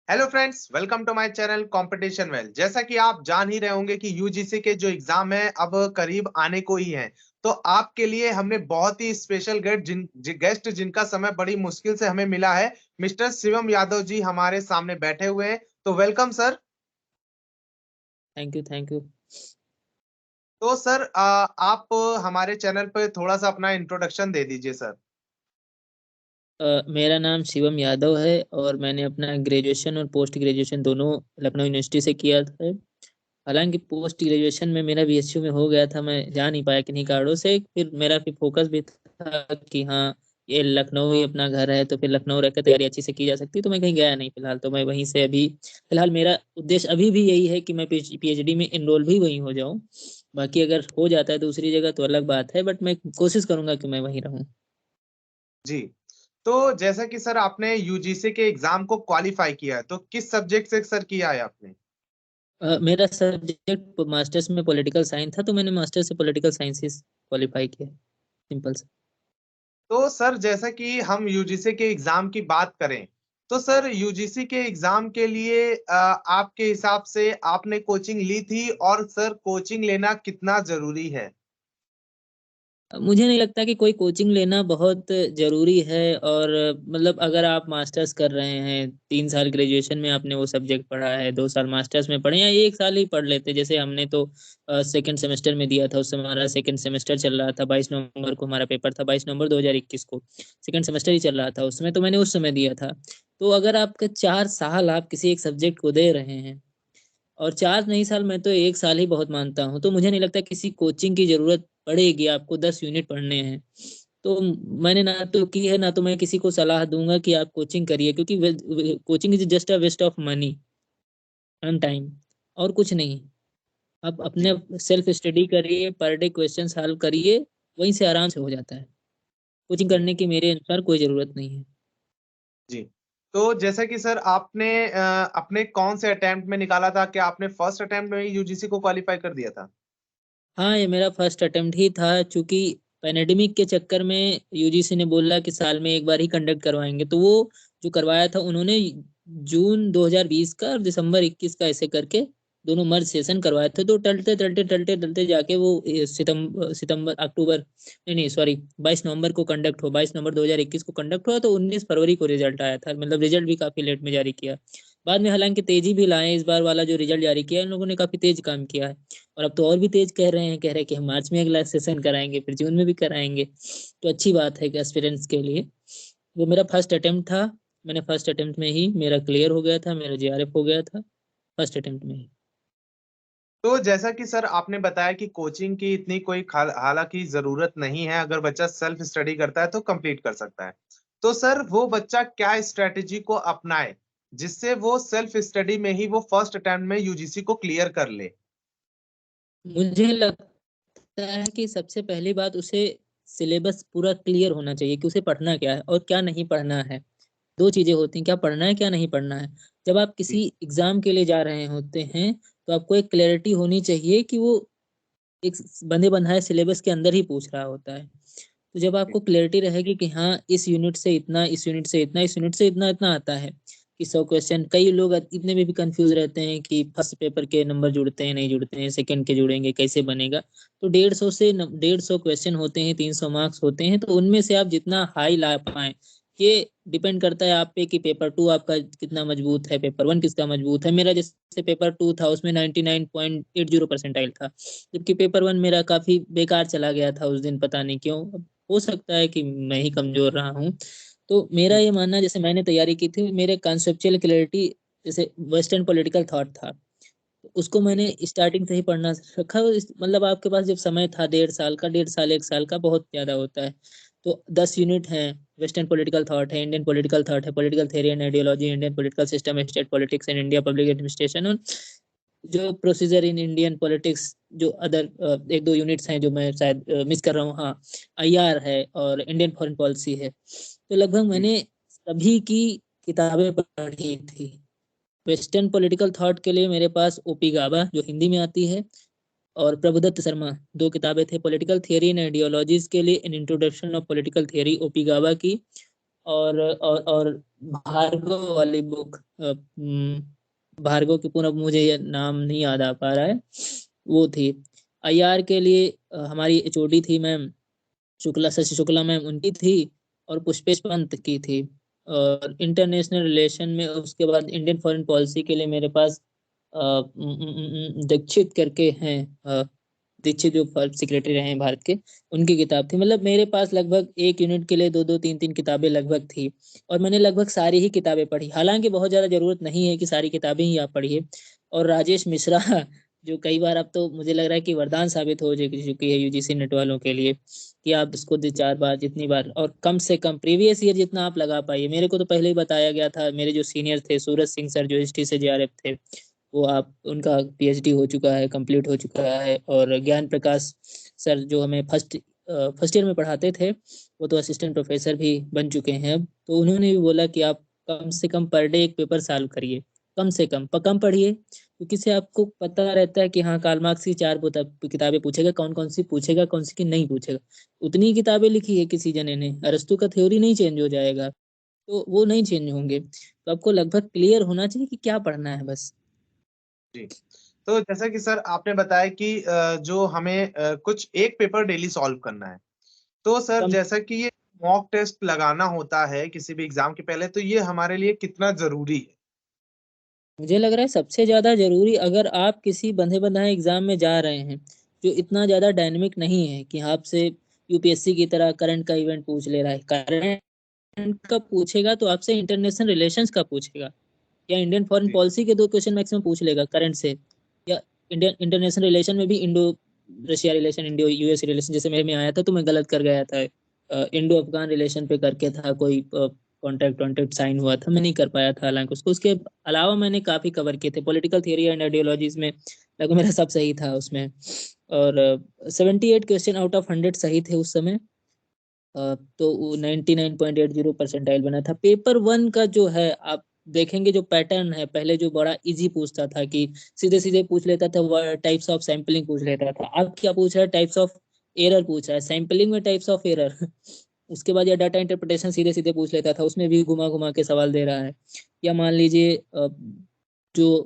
Hello friends, welcome to my channel competition well. जैसा कि आप जान ही रहे होंगे कि यूजीसी के जो एग्जाम है अब करीब आने को ही है। तो आपके लिए हमने बहुत ही स्पेशल गेस्ट जिनका समय बड़ी मुश्किल से हमें मिला है, मिस्टर शिवम यादव जी हमारे सामने बैठे हुए हैं। तो वेलकम सर। Thank you. तो सर आप हमारे चैनल पर थोड़ा सा अपना इंट्रोडक्शन दे दीजिए सर। मेरा नाम शिवम यादव है और मैंने अपना ग्रेजुएशन और पोस्ट ग्रेजुएशन दोनों लखनऊ यूनिवर्सिटी से किया था। हालांकि पोस्ट ग्रेजुएशन में मेरा बीएचयू में हो गया था, मैं जा नहीं पाया किन्हीं कारणों से। फिर मेरा फोकस भी था कि हाँ, ये लखनऊ ही अपना घर है, तो फिर लखनऊ रहकर तैयारी अच्छी से की जा सकती है। तो मैं कहीं गया नहीं फिलहाल, तो मैं वहीं से अभी फिलहाल मेरा उद्देश्य अभी भी यही है कि मैं पीएचडी में एनरोल भी वहीं हो जाऊं। बाकी अगर हो जाता है दूसरी जगह तो अलग बात है, बट मैं कोशिश करूंगा कि मैं वहीं रहूं। जी। तो जैसा कि सर आपने यूजीसी के एग्जाम को क्वालिफाई किया है, तो किस सब्जेक्ट से सर किया है आपने? मेरा सब्जेक्ट मास्टर्स में पॉलिटिकल साइंस था, तो मैंने मास्टर्स से पॉलिटिकल साइंसेस क्वालिफाई किया। सिंपल सा। तो सर जैसा कि हम यूजीसी के एग्जाम की बात करें, तो सर यूजीसी के एग्जाम के लिए आपके हिसाब से आपने कोचिंग ली थी, और सर कोचिंग लेना कितना जरूरी है? मुझे नहीं लगता कि कोई कोचिंग लेना बहुत जरूरी है। और मतलब अगर आप मास्टर्स कर रहे हैं, 3 साल ग्रेजुएशन में आपने वो सब्जेक्ट पढ़ा है, 2 साल मास्टर्स में पढ़े, या 1 साल ही पढ़ लेते। जैसे हमने तो सेकंड सेमेस्टर में दिया था, उस समय हमारा सेकंड सेमेस्टर चल रहा था, 22 नवंबर को हमारा पेपर था, 22 नवंबर 2021 को सेकंड सेमेस्टर ही चल रहा था उसमें, तो मैंने उस समय दिया था। तो अगर आपके 4 साल आप किसी एक सब्जेक्ट को दे रहे हैं, और 4 नहीं साल, मैं तो 1 साल ही बहुत मानता हूँ, तो मुझे नहीं लगता किसी कोचिंग की जरूरत पड़ेगी। आपको 10 यूनिट पढ़ने हैं तो मैंने ना तो की है, ना तो मैं किसी को सलाह दूंगा कि आप कोचिंग करिए, क्योंकि coaching is just a waste of money and time, और कुछ नहीं। आप जी। अपने सेल्फ स्टडी करिए, पर डे क्वेश्चन सॉल्व करिए, वहीं से आराम से हो जाता है। कोचिंग जी। करने की मेरे अनुसार कोई जरूरत नहीं है। जी। तो जैसा कि सर आपने अपने कौन से अटेम्प्ट में निकाला था, क्या आपने फर्स्ट अटेम्प्ट में यूजीसी को क्वालिफाई कर दिया था? हाँ, ये मेरा फर्स्ट अटेम्प्ट ही था। चूंकि पैनेडेमिक के चक्कर में यूजीसी ने बोला कि साल में एक बार ही कंडक्ट करवाएंगे, तो वो जो करवाया था उन्होंने जून 2020 का और दिसंबर 21 का ऐसे करके दोनों मर्ज सेशन करवाए थे। तो टलते टलते टलते टलते जाके वो सितंबर अक्टूबर, नहीं नहीं सॉरी, 22 नवंबर को कंडक्ट हुआ, 22 नवंबर 2021 को कंडक्ट हुआ, तो 19 फरवरी को रिजल्ट आया था। मतलब रिजल्ट भी काफी लेट में जारी किया। बाद में हालांकि तेजी भी लाए, इस बार वाला जो रिजल्ट जारी किया इन लोगों ने काफी तेज काम किया है। और अब तो और भी तेज कह रहे हैं कि हम मार्च में अगला सेशन कराएंगे, फिर जून में भी कराएंगे। तो अच्छी बात है कि एस्पिरेंट्स के लिए। वो मेरा फर्स्ट अटेम्प्ट था। मैंने फर्स्ट अटेम्प्ट में ही मेरा क्लियर हो गया था, मेरा जेआरएफ हो गया था फर्स्ट अटेम्प्ट में ही। तो जैसा कि सर आपने बताया कि कोचिंग की इतनी कोई हालांकि जरूरत नहीं है, अगर बच्चा सेल्फ स्टडी करता है तो कंप्लीट कर सकता है। तो सर वो बच्चा क्या स्ट्रेटेजी को अपनाए जिससे वो सेल्फ स्टडी में ही वो फर्स्ट अटेम्प्ट में यूजीसी को क्लियर कर ले? मुझे लगता है कि सबसे पहली बात, उसे सिलेबस पूरा क्लियर होना चाहिए कि उसे पढ़ना क्या है और क्या नहीं पढ़ना है। दो चीजें होती हैं, क्या पढ़ना है क्या नहीं पढ़ना है। जब आप जी। किसी एग्जाम के लिए जा रहे होते हैं, तो आपको एक क्लैरिटी होनी चाहिए कि वो एक बंधे बंधाए सिलेबस के अंदर ही पूछ रहा होता है। तो जब जी। आपको क्लैरिटी रहेगी कि हाँ, इस यूनिट से इतना, इस यूनिट से इतना, इस यूनिट से इतना इतना आता है, कि 100 क्वेश्चन, कई लोग इतने में भी कंफ्यूज रहते हैं कि फर्स्ट पेपर के नंबर जुड़ते हैं नहीं जुड़ते हैं, सेकंड के जुड़ेंगे कैसे बनेगा। तो 150 क्वेश्चन होते हैं, 300 मार्क्स होते हैं, तो उनमें से आप जितना हाई ला पाए, ये डिपेंड करता है आप पे कि पेपर टू आपका कितना मजबूत है, पेपर वन किसका मजबूत है। मेरा जैसे पेपर टू था उसमें 99.80 परसेंटाइल था, जबकि पेपर वन मेरा काफी बेकार चला गया था उस दिन, पता नहीं क्यों। हो सकता है कि मैं ही कमजोर रहा हूँ। तो मेरा जी। ये मानना, जैसे मैंने तैयारी की थी, मेरे कॉन्सेप्चुअल क्लैरिटी, जैसे वेस्टर्न पॉलिटिकल थॉट था, उसको जी। मैंने स्टार्टिंग से ही पढ़ना रखा। मतलब आपके पास जब समय था 1.5 साल का, 1.5 साल 1 साल का बहुत ज्यादा होता है। तो 10 यूनिट हैं। वेस्टर्न पॉलिटिकल थॉट है, इंडियन पॉलिटिकल थॉट है, political theory and ideology, Indian political system, state politics in India, public administration, और जो प्रोसीजर इन इंडियन पॉलिटिक्स, जो अदर 1-2 यूनिट्स हैं जो मैं शायद मिस कर रहा हूँ, हाँ, आईआर है और इंडियन फॉरेन पॉलिसी है। तो लगभग जी। मैंने सभी की किताबें पढ़ी थी। वेस्टर्न पॉलिटिकल थॉट के लिए मेरे पास ओपी गाबा, जो हिंदी में आती है, और प्रभुदत्त शर्मा, 2 किताबें थे। पॉलिटिकल थियरी एंड आइडियोलॉजीज के लिए in introduction of political theory, O P Gauba की, और भार्गव वाली बुक, भार्गव की पूरा मुझे ये नाम नहीं याद आ पा रहा है, वो थी। आईआर के लिए हमारी एचओडी थी मैम शुक्ला, शशि शुक्ला मैम, उनकी थी, और पुष्पेश पंत की थी। और इंटरनेशनल रिलेशन में उसके बाद इंडियन फॉरेन पॉलिसी के लिए मेरे पास दीक्षित करके हैं, दीक्षित जो सेक्रेटरी रहे हैं भारत के, उनकी किताब थी। मतलब मेरे पास लगभग एक यूनिट के लिए दो दो तीन तीन किताबें लगभग थी, और मैंने लगभग सारी ही किताबें पढ़ी। हालांकि बहुत ज़्यादा जरूरत नहीं है कि सारी किताबें ही आप पढ़िए। और राजेश मिश्रा जो कई बार अब तो मुझे लग रहा है कि वरदान साबित हो चुकी है यूजीसी नेट वालों के लिए, कि आप इसको 4 बार जितनी बार, और कम से कम प्रीवियस ईयर जितना आप लगा पाइए। मेरे को तो पहले ही बताया गया था, मेरे जो सीनियर थे सूरज सिंह सर जो हिस्ट्री से जेआरएफ थे, वो आप उनका पीएचडी हो चुका है, कंप्लीट हो चुका है। और ज्ञान प्रकाश सर जो हमें फर्स्ट ईयर में पढ़ाते थे, वो तो असिस्टेंट प्रोफेसर भी बन चुके हैं अब। तो उन्होंने भी बोला कि आप कम से कम पर डे एक पेपर सॉल्व करिए, कम से कम कम पढ़िए, क्योंकि इससे आपको पता रहता है कि हाँ कार्ल मार्क्स की 4 किताबें पूछेगा, कौन कौन सी पूछेगा, कौन सी की नहीं पूछेगा। उतनी किताबें लिखी है किसी जने ने, अरस्तु का थ्योरी नहीं चेंज हो जाएगा, तो वो नहीं चेंज होंगे। तो आपको लगभग क्लियर होना चाहिए कि क्या पढ़ना है बस। जी। तो जैसा कि सर आपने बताया कि जो हमें कुछ एक पेपर डेली सॉल्व करना है, तो सर कम जैसा कि ये मॉक टेस्ट लगाना होता है किसी भी एग्जाम के पहले, तो ये हमारे लिए कितना जरूरी है? मुझे लग रहा है सबसे ज्यादा जरूरी, अगर आप किसी बंधे बंधाए एग्जाम में जा रहे हैं जो इतना ज्यादा डायनेमिक नहीं है कि आपसे यूपीएससी की तरह करंट का इवेंट पूछ ले रहा है। करंट का पूछेगा तो आपसे इंटरनेशनल रिलेशंस का पूछेगा, या इंडियन फॉरेन जी पॉलिसी के 2 क्वेश्चन मैक्सिमम पूछ लेगा करंट से, या इंडियन इंटरनेशनल रिलेशन में भी Indo Russia relation, Indo US relation, जैसे मेरे में आया था तो मैं गलत कर गया था, इंडो अफगान रिलेशन पे करके था कोई कॉन्ट्रैक्ट कॉन्ट्रैक्ट साइन हुआ था, मैं नहीं कर पाया था हालांकि उसको। उसके अलावा मैंने काफी कवर किए थे, पॉलिटिकल थियरी एंड आइडियोलॉजीज में लगभग मेरा सब सही था उसमें। और 78 क्वेश्चन आउट ऑफ 100 सही थे उस समय। तो वो 99.80 परसेंटाइल बना था। पेपर 1 का जो है, आप देखेंगे जो पैटर्न है, पहले जो बड़ा इजी पूछता था कि सीधे सीधे पूछ लेता था, टाइप्स ऑफ सैंपलिंग पूछ लेता था। अब क्या पूछ रहा है, टाइप्स ऑफ एरर पूछ रहा है, सैंपलिंग में टाइप्स ऑफ एरर उसके बाद या डाटा इंटरप्रिटेशन सीधे सीधे पूछ लेता था, उसमें भी घुमा घुमा के सवाल दे रहा है। या मान लीजिए जो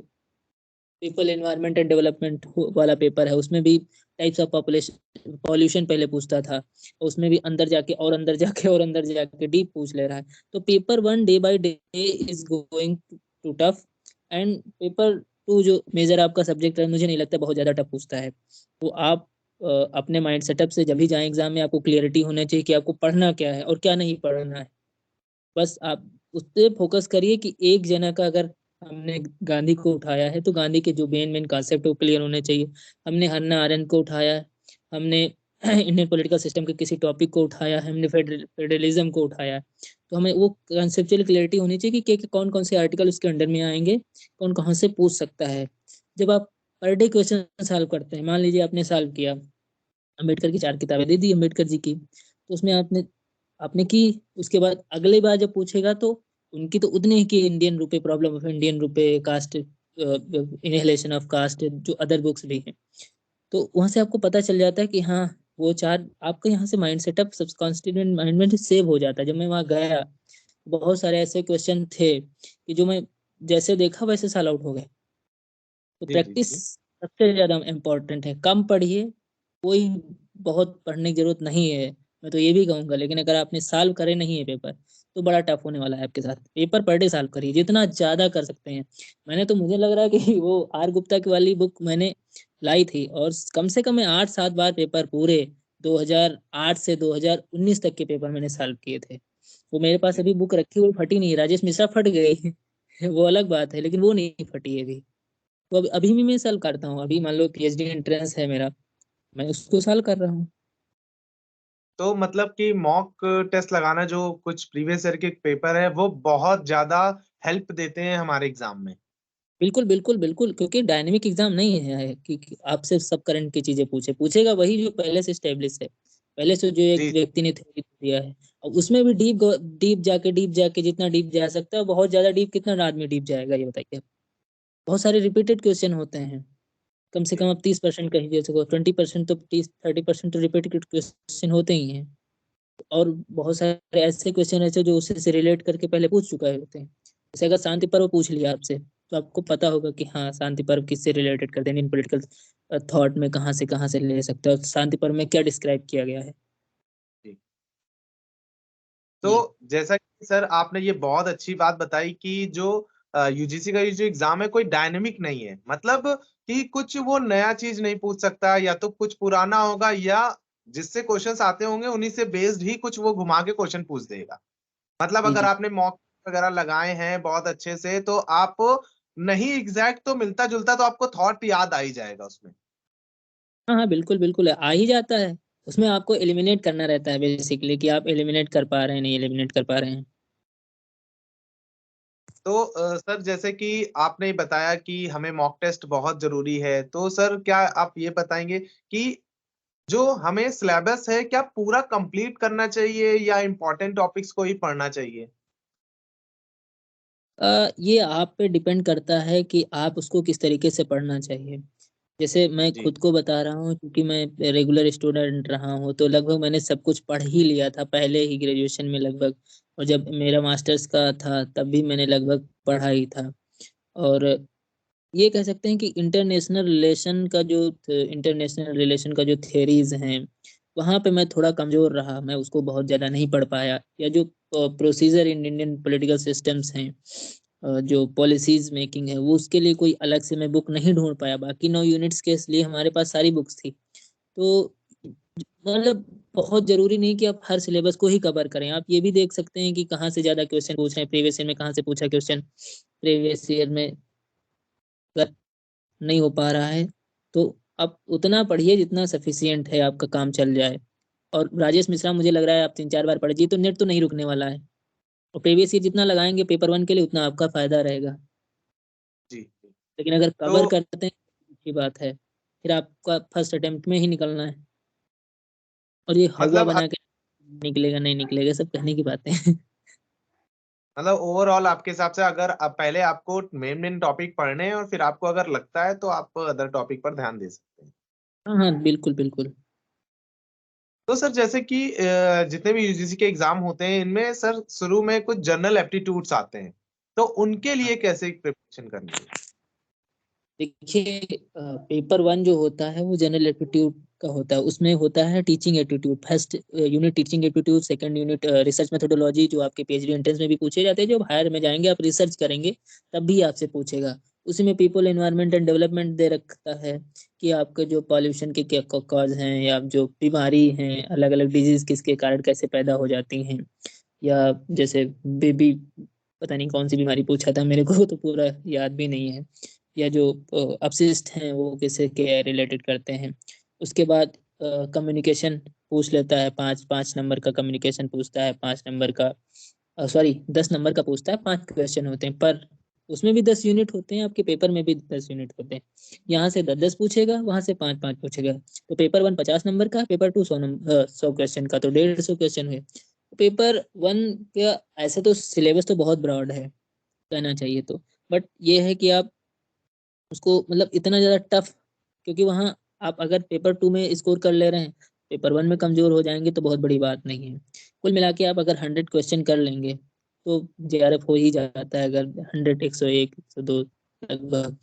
पीपल एनवायरनमेंट एंड डेवलपमेंट वाला पेपर है, उसमें भी टाइप्स ऑफ पॉपुलेशन पॉल्यूशन पहले पूछता था, उसमें भी अंदर जाके और अंदर जाके और अंदर जाके डीप पूछ ले रहा है। तो paper 1 day by day is going to tough, and paper 2 जो मेजर आपका सब्जेक्ट है, मुझे नहीं लगता बहुत ज्यादा टफ पूछता है। तो आप अपने माइंड सेटअप से जब भी जाए एग्जाम में, आपको क्लियरिटी होना चाहिए कि आपको पढ़ना क्या है और क्या नहीं पढ़ना है। बस आप उस पे फोकस करिए कि एक जना का, अगर हमने गांधी को उठाया है तो गांधी के जो मेन मेन कॉन्सेप्ट है वो क्लियर होने चाहिए। हमने हन्ना आरेंट को उठाया है, हमने इंडियन पॉलिटिकल सिस्टम के किसी टॉपिक को उठाया है, हमने फेडरलिज्म को उठाया है, तो हमें वो कंसेप्चुअल क्लियरिटी होनी चाहिए कि कौन कौन से आर्टिकल उसके अंडर में आएंगे, कौन कहाँ से पूछ सकता है। जब आप पर डे क्वेश्चन सॉल्व करते हैं, मान लीजिए आपने सॉल्व किया, अम्बेडकर की 4 किताबें दे दी अम्बेडकर जी की, तो उसमें आपने आपने की, उसके बाद अगली बार जब पूछेगा तो उनकी तो उतनी ही कि इंडियन रुपए, प्रॉब्लम ऑफ इंडियन रुपए, कास्ट, इनहेलेशन ऑफ कास्ट, जो अदर बुक्स भी हैं, तो वहां से आपको पता चल जाता है कि हाँ वो 4 आपका यहाँ से माइंड सेटअप सबकॉन्स्टिट्यूएंट माइंड में सेव हो जाता है। जब मैं वहाँ गया, बहुत सारे ऐसे क्वेश्चन थे कि जो मैं जैसे देखा वैसे साल आउट हो गए। तो जी जी प्रैक्टिस जी। सबसे ज्यादा इम्पोर्टेंट है। कम पढ़िए, कोई बहुत पढ़ने की जरूरत नहीं है, मैं तो ये भी कहूंगा। लेकिन अगर आपने सॉल्व करे नहीं है पेपर, तो बड़ा टफ होने वाला है आपके साथ। पेपर पर डे सॉल्व करिए जितना ज्यादा कर सकते हैं। मैंने तो, मुझे लग रहा है कि वो आर गुप्ता की वाली बुक मैंने लाई थी, और कम से कम मैं 8-7 बार पेपर पूरे 2008 से 2019 तक के पेपर मैंने सॉल्व किए थे। वो मेरे पास जी अभी बुक रखी हुई, फटी नहीं। राजेश मिश्रा फट गई वो अलग बात है, लेकिन वो नहीं फटी है अभी। तो अभी भी मैं सॉल्व करता हूँ। अभी मान लो पीएचडी एंट्रेंस है मेरा, मैं उसको सॉल्व कर रहा हूँ। तो मतलब कि मॉक टेस्ट लगाना, जो कुछ प्रीवियस ईयर के पेपर है, वो बहुत ज्यादा हेल्प देते हैं हमारे एग्जाम में। बिल्कुल बिल्कुल बिल्कुल, क्योंकि डायनेमिक एग्जाम नहीं है कि आपसे सब करंट की चीजें पूछेगा वही जो पहले से स्टेब्लिश है, पहले से जो एक जी व्यक्ति ने थ्योरी दिया है। और उसमें भी डीप जाके जितना डीप जा सकता है, बहुत ज्यादा डीप कितना आदमी डीप जाएगा ये बताइए आप। बहुत सारे रिपीटेड क्वेश्चन होते हैं। कम से जी। कम आप 30% कहिए, 20% तो 30-30% तो रिपीटेड क्वेश्चन होते ही हैं। और बहुत सारे ऐसे क्वेश्चन ऐसे जो उससे से रिलेट करके पहले पूछ चुका होते हैं। जैसे अगर शांति पर्व पूछ लिया आपसे, तो आपको पता होगा कि हाँ, शांति पर्व किससे रिलेटेड करते हैं, इन पॉलिटिकल थॉट में कहाँ से ले सकते हैं और शांति पर्व में क्या डिस्क्राइब किया गया है। जी। जी। तो जैसा कि सर आपने ये बहुत अच्छी बात बताई कि जो यूजीसी का ये जो एग्जाम है कोई डायनेमिक नहीं है, मतलब कि कुछ वो नया चीज नहीं पूछ सकता, या तो कुछ पुराना होगा या जिससे क्वेश्चंस आते होंगे उन्हीं से बेस्ड ही कुछ वो घुमा के क्वेश्चन पूछ देगा। मतलब जी, अगर जी। आपने मॉक वगैरह लगाए हैं बहुत अच्छे से तो आप नहीं एग्जैक्ट तो मिलता जुलता तो आपको थॉट याद आ ही जाएगा उसमें। हाँ, हाँ, बिल्कुल, बिल्कुल आ ही जाता है। उसमें आपको एलिमिनेट करना रहता है बेसिकली, कि आप एलिमिनेट कर पा रहे हैं, नहीं एलिमिनेट कर पा रहे हैं। तो सर जैसे कि आपने बताया कि हमें मॉक टेस्ट बहुत जरूरी है, तो सर क्या आप ये बताएंगे कि जो हमें सिलेबस है क्या पूरा कंप्लीट करना चाहिए या इम्पोर्टेंट टॉपिक्स को ही पढ़ना चाहिए? ये आप पे डिपेंड करता है कि आप उसको किस तरीके से पढ़ना चाहिए। जैसे मैं जी। खुद को बता रहा हूँ, क्योंकि मैं रेगुलर स्टूडेंट रहा हूँ, तो लगभग मैंने सब कुछ पढ़ ही लिया था पहले ही ग्रेजुएशन में लगभग। और जब मेरा मास्टर्स का था तब भी मैंने लगभग पढ़ा ही था। और ये कह सकते हैं कि इंटरनेशनल रिलेशन का जो थ्योरीज हैं, वहाँ पे मैं थोड़ा कमजोर रहा, मैं उसको बहुत ज़्यादा नहीं पढ़ पाया। या जो procedure in Indian political systems हैं, जो पॉलिसीज मेकिंग है, वो उसके लिए कोई अलग से मैं बुक नहीं ढूंढ पाया। बाकी 9 यूनिट्स के लिए हमारे पास सारी बुक्स थी। तो मतलब बहुत जरूरी नहीं कि आप हर सिलेबस को ही कवर करें। आप ये भी देख सकते हैं कि कहाँ से ज्यादा क्वेश्चन पूछ रहे हैं, प्रीवियस ईयर में कहाँ से पूछा क्वेश्चन, प्रीवियस ईयर में अगर नहीं हो पा रहा है, तो आप उतना पढ़िए जितना सफिशियंट है, आपका काम चल जाए। और राजेश मिश्रा, मुझे लग रहा है आप 3-4 बार पढ़ जी, तो नेट तो नहीं रुकने वाला है। और प्रीवियस ईयर जितना लगाएंगे पेपर 1 के लिए, उतना आपका फायदा रहेगा। जी। लेकिन अगर तो कवर करते हैं, अच्छी बात है, फिर आपका फर्स्ट अटेम्प्ट में ही निकलना है। और ये हवा मतलब बना के निकलेगा नहीं निकलेगा, सब कहने की बातें हैं। मतलब ओवरऑल आपके हिसाब से अगर अब पहले आपको मेन मेन टॉपिक पढ़ने हैं और फिर आपको अगर लगता है तो आप अदर टॉपिक पर ध्यान दे सकते हैं। हाँ, हाँ, बिल्कुल, बिल्कुल। तो सर जैसे कि जितने भी यूजीसी के एग्जाम होते हैं इनमें सर शुरू में कुछ जनरल एप्टीट्यूड्स आते हैं, तो उनके लिए कैसे प्रिपरेशन करनी है? देखिए, पेपर 1 जो होता है वो जनरल एप्टीट्यूड का होता है। उसमें होता है teaching aptitude, first unit teaching aptitude, second unit research methodology, जो आपके पीएचडी एंट्रेंस में भी पूछे जाते हैं। जब हायर में जाएंगे, आप रिसर्च करेंगे, तब भी आपसे पूछेगा। उसी में पीपल एनवायरनमेंट एंड डेवलपमेंट दे रखता है, कि आपके जो पॉल्यूशन के क्या कॉज हैं, या जो बीमारी हैं, अलग अलग डिजीज किसके कारण कैसे पैदा हो जाती हैं। या जैसे बेबी, पता नहीं कौन सी बीमारी पूछा था, मेरे को तो पूरा याद भी नहीं है। या जो अपशिष्ट हैं वो किससे के रिलेटेड करते हैं। उसके बाद कम्युनिकेशन पूछ लेता है, 5-5 नंबर का कम्युनिकेशन पूछता है, 5 नंबर का, सॉरी 10 नंबर का पूछता है। 5 क्वेश्चन होते हैं, पर उसमें भी 10 यूनिट होते हैं, आपके पेपर में भी 10 यूनिट होते हैं। यहाँ से 10-10 पूछेगा, वहां से 5-5 पूछेगा। तो पेपर 1 50 नंबर का, पेपर 2 100 क्वेश्चन का, तो 150 क्वेश्चन हुए। पेपर 1 का ऐसे तो सिलेबस तो बहुत ब्रॉड है, कहना चाहिए तो। बट ये है कि आप उसको मतलब इतना ज्यादा टफ, क्योंकि वहाँ आप अगर पेपर 2 में स्कोर कर ले रहे हैं, पेपर 1 में कमजोर हो जाएंगे तो बहुत बड़ी बात नहीं है। कुल मिला के आप अगर 100 क्वेश्चन कर लेंगे, तो जेआरएफ हो ही जाता है। अगर 100, 101, 102 लगभग।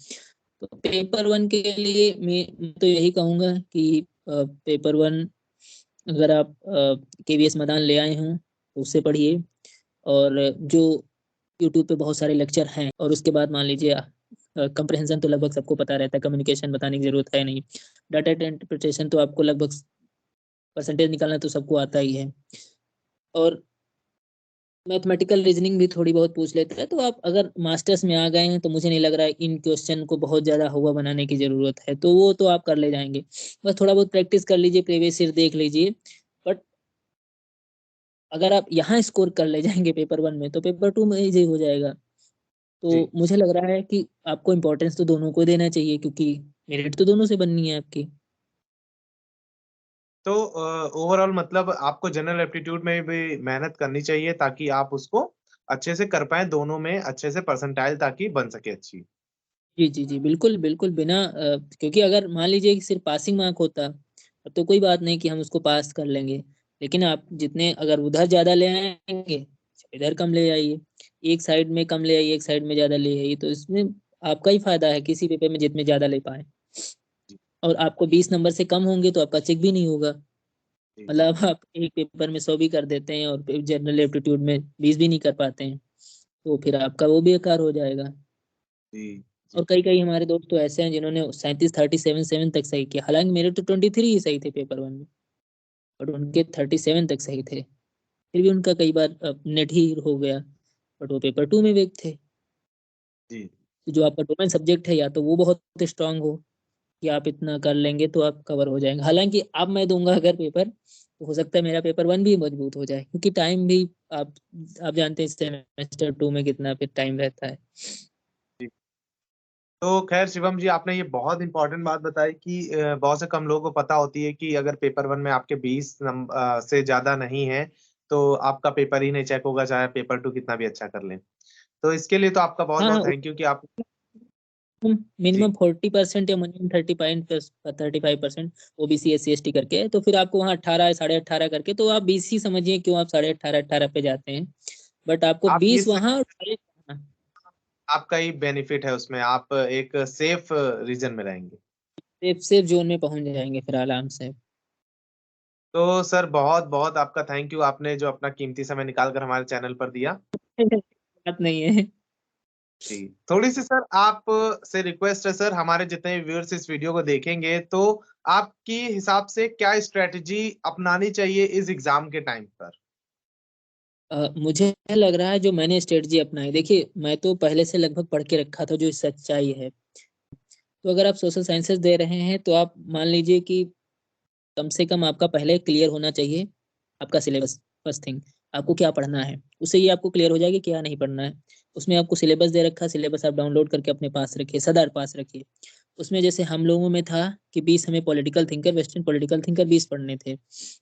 तो पेपर 1 के लिए मैं तो यही कहूंगा कि पेपर 1, अगर आप केवीएस मैदान ले आए हों तो उससे पढ़िए। और जो यूट्यूब पे बहुत सारे लेक्चर हैं, और उसके बाद मान लीजिए कंप्रहेंशन तो लगभग सबको पता रहता है, कम्युनिकेशन बताने की जरूरत है नहीं। डाटा इंटरप्रिटेशन तो आपको लगभग परसेंटेज निकालना तो सबको आता ही है। और मैथमेटिकल रीजनिंग भी थोड़ी बहुत पूछ लेते हैं। तो आप अगर मास्टर्स में आ गए हैं, तो मुझे नहीं लग रहा है इन क्वेश्चन को बहुत ज्यादा हुआ बनाने की जरूरत है, तो वो तो आप कर ले जाएंगे। बस थोड़ा बहुत प्रैक्टिस कर लीजिए, प्रीवियस ईयर देख लीजिए। बट अगर आप यहाँ स्कोर कर ले जाएंगे पेपर 1 में, तो पेपर 2 में इजी हो जाएगा। तो जी। मुझे लग रहा है कि आपको इम्पोर्टेंस तो दोनों को देना चाहिए, क्योंकि मेरिट तो दोनों से बननी है आपकी। तो ओवरऑल मतलब आपको जनरल एप्टीट्यूड में भी मेहनत करनी चाहिए ताकि आप उसको अच्छे से कर पाए, दोनों में अच्छे से परसेंटाइल ताकि बन सके अच्छी। जी, जी, जी, बिल्कुल, बिल्कुल, बिना क्योंकि अगर मान लीजिए कि सिर्फ पासिंग मार्क होता, तो कोई बात नहीं कि हम उसको पास कर लेंगे। लेकिन आप जितने अगर उधर ज्यादा ले आएंगे इधर कम ले आइए, एक साइड में कम ले आइए, एक साइड में ज्यादा ले आइए, तो इसमें आपका ही फायदा है किसी पेपर में जितने ज्यादा ले पाए। जी और आपको 20 नंबर से कम होंगे तो आपका चेक भी नहीं होगा। जी जी मतलब आप एक पेपर में 100 भी कर देते हैं और जनरल एप्टीट्यूड में 20 भी नहीं कर पाते हैं, तो फिर आपका वो बेकार हो जाएगा। जी और जी कई कई हमारे दोस्त तो ऐसे हैं जिन्होंने 37 37 तक सही किया, हालांकि मेरे तो 23 ही सही थे पेपर वन में, बट उनके 37 तक सही थे, फिर भी उनका कई बार नेट ही हो गया, बट वो पेपर टू में वीक थे। जी तो जो आपका डोमेन सब्जेक्ट है या तो वो बहुत स्ट्रांग हो कि आप इतना कर लेंगे तो आप कवर हो जाएंगे। हालांकि अब मैं दूंगा अगर पेपर, तो हो सकता है मेरा पेपर वन भी मजबूत हो जाए, क्योंकि टाइम भी आप आप जानते हैं सेमेस्टर टू में कितना फिर टाइम रहता है। जी। तो खैर शिवम जी, आपने ये बहुत इंपॉर्टेंट बात बताई कि बहुत से कम लोगों को पता होती है कि अगर पेपर वन में आपके 20 नंबर से ज्यादा नहीं है तो आपका पेपर ही नहीं चेक होगा, चाहे पेपर टू कितना भी अच्छा कर लें। तो इसके लिए तो आपका बहुत हाँ बहुत हाँ, थैंक यू कि आप। जी मिनिमम 40% या मिनिमम 35% ओबीसी SC ST करके है, तो फिर आपको वहाँ 18 18.5 करके, तो आप 20 ही समझिए क्यों आप 18.5 पे जाते हैं, बट आपको आप ये 20 वहाँ और 18 आपका ही बेनिफिट है उसमें, आप एक सेफ रीजन में रहेंगे। सेफ सेफ जोन में पहुंच जाएंगे फिर आराम से। तो सर बहुत बहुत आपका थैंक यू, आपने जो अपना कीमती समय निकाल कर हमारे चैनल पर दिया। बात नहीं है। जी, थोड़ी सी सर आप से रिक्वेस्ट है सर, हमारे जितने व्यूअर्स इस वीडियो को देखेंगे तो आपकी हिसाब से क्या स्ट्रेटजी अपनानी चाहिए इस एग्जाम के टाइम पर? मुझे लग रहा है जो मैंने स्ट्रेटजी अपनाई, देखिए मैं तो पहले से लगभग पढ़ के रखा था जो सच्चाई है। तो अगर आप सोशल साइंसेज दे रहे हैं तो आप मान लीजिए कि कम से कम आपका पहले क्लियर होना चाहिए आपका सिलेबस। फर्स्ट थिंग, आपको क्या पढ़ना है, उससे ये आपको क्लियर हो जाएगा क्या नहीं पढ़ना है। उसमें आपको सिलेबस दे रखा, सिलेबस आप डाउनलोड करके अपने पास रखिए, सदार पास रखिए। उसमें जैसे हम लोगों में था कि 20 हमें political thinker, western political thinker 20 पढ़ने थे,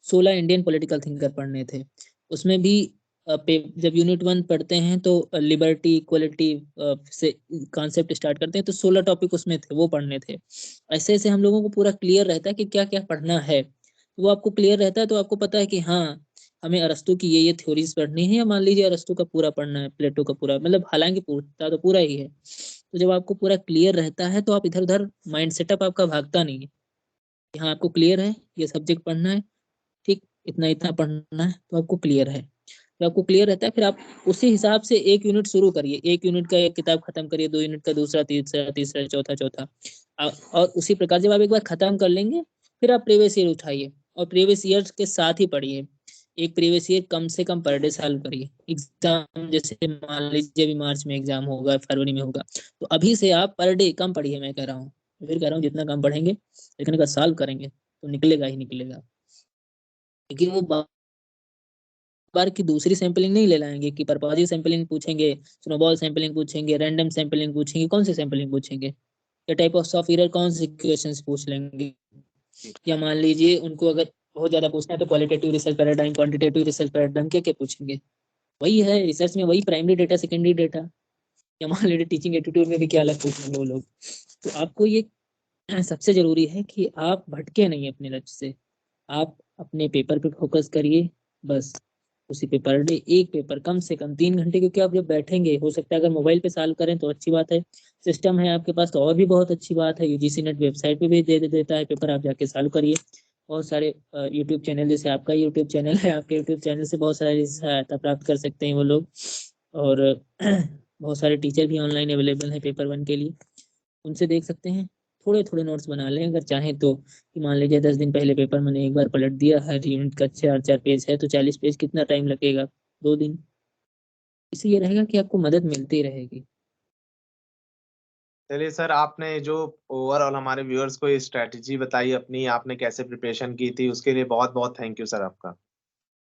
16 इंडियन पॉलिटिकल थिंकर पढ़ने थे। उसमें भी जब यूनिट वन पढ़ते हैं तो लिबर्टी इक्वलिटी से कॉन्सेप्ट स्टार्ट करते हैं, तो 16 टॉपिक उसमें थे, वो पढ़ने थे। ऐसे ऐसे हम लोगों को पूरा क्लियर रहता है कि क्या क्या पढ़ना है, तो वो आपको क्लियर रहता है, तो आपको पता है कि हाँ हमें अरस्तू की ये थ्योरीज पढ़नी है, या मान लीजिए अरस्तू का पूरा पढ़ना है, प्लेटो का पूरा, मतलब हालांकि पूरा तो पूरा ही है। तो जब आपको पूरा क्लियर रहता है तो आप इधर उधर माइंड सेटअप आपका भागता नहीं है कि हाँ आपको क्लियर है ये सब्जेक्ट पढ़ना है, ठीक इतना इतना पढ़ना है, तो आपको क्लियर है। तो आपको क्लियर रहता है, फिर आप उसी हिसाब से एक यूनिट शुरू करिए, एक यूनिट का एक किताब खत्म करिए, 2 यूनिट का दूसरा, तीसरा तीसरा, चौथा चौथा। और उसी प्रकार जब आप एक बार खत्म कर लेंगे, फिर आप प्रीवियस ईयर उठाइए और प्रीवियस ईयर के साथ ही पढ़िए। एक प्रीवियस ईयर कम से कम पर डे सॉल्व करिए। एग्जाम जैसे मान लीजिए अभी मार्च में एग्जाम होगा, फरवरी में होगा, तो अभी से आप पर डे कम पढ़िए, मैं कह रहा हूँ, फिर कह रहा हूँ जितना कम पढ़ेंगे लेकिन अगर सॉल्व करेंगे तो निकलेगा ही निकलेगा। क्योंकि वो बार की दूसरी सैंपलिंग नहीं ले लाएंगे कि परपाजी सैंपलिंग पूछेंगे, स्नोबॉल सैंपलिंग पूछेंगे, रैंडम सैंपलिंग पूछेंगे, कौन सी सैंपलिंग पूछेंगे, या टाइप ऑफ ऑफ एरर कौन से क्वेश्चंस पूछ लेंगे। जी या मान लीजिए उनको अगर बहुत ज्यादा पूछना है तो qualitative research paradigm, quantitative research paradigm क्या क्या पूछेंगे। वही है रिसर्च में, वही प्राइमरी डेटा सेकेंडरी डेटा। या मान लीजिए टीचिंग एटीट्यूड में भी क्या अलग पूछेंगे वो लोग। तो आपको ये सबसे जरूरी है कि आप भटके नहीं अपने लक्ष्य से, आप अपने पेपर पे फोकस करिए बस। उसी पे पर डे एक पेपर कम से कम 3 घंटे, क्योंकि आप जब बैठेंगे, हो सकता है अगर मोबाइल पे सॉल्व करें तो अच्छी बात है, सिस्टम है आपके पास तो और भी बहुत अच्छी बात है, यूजीसी नेट वेबसाइट पे भी देता है पेपर, आप जाके सॉल्व करिए। बहुत सारे यूट्यूब चैनल, जैसे आपका यूट्यूब चैनल है, आपके यूट्यूब चैनल से बहुत सारी सहायता प्राप्त कर सकते हैं वो लोग। और बहुत सारे टीचर भी ऑनलाइन अवेलेबल हैं पेपर वन के लिए, उनसे देख सकते हैं। थोड़े थोड़े नोट्स बना लें अगर चाहें तो, कि मान लीजिए 10 दिन पहले पेपर मैंने एक बार पलट दिया, हर यूनिट का 4 4 पेज है तो 40 पेज कितना टाइम लगेगा, 2 दिन। इससे ये रहेगा कि आपको मदद मिलती रहेगी। चलिए सर, आपने जो ओवरऑल हमारे व्यूअर्स को ये स्ट्रेटजी बताई अपनी, आपने कैसे प्रिपरेशन की थी, उसके लिए बहुत बहुत थैंक यू सर आपका।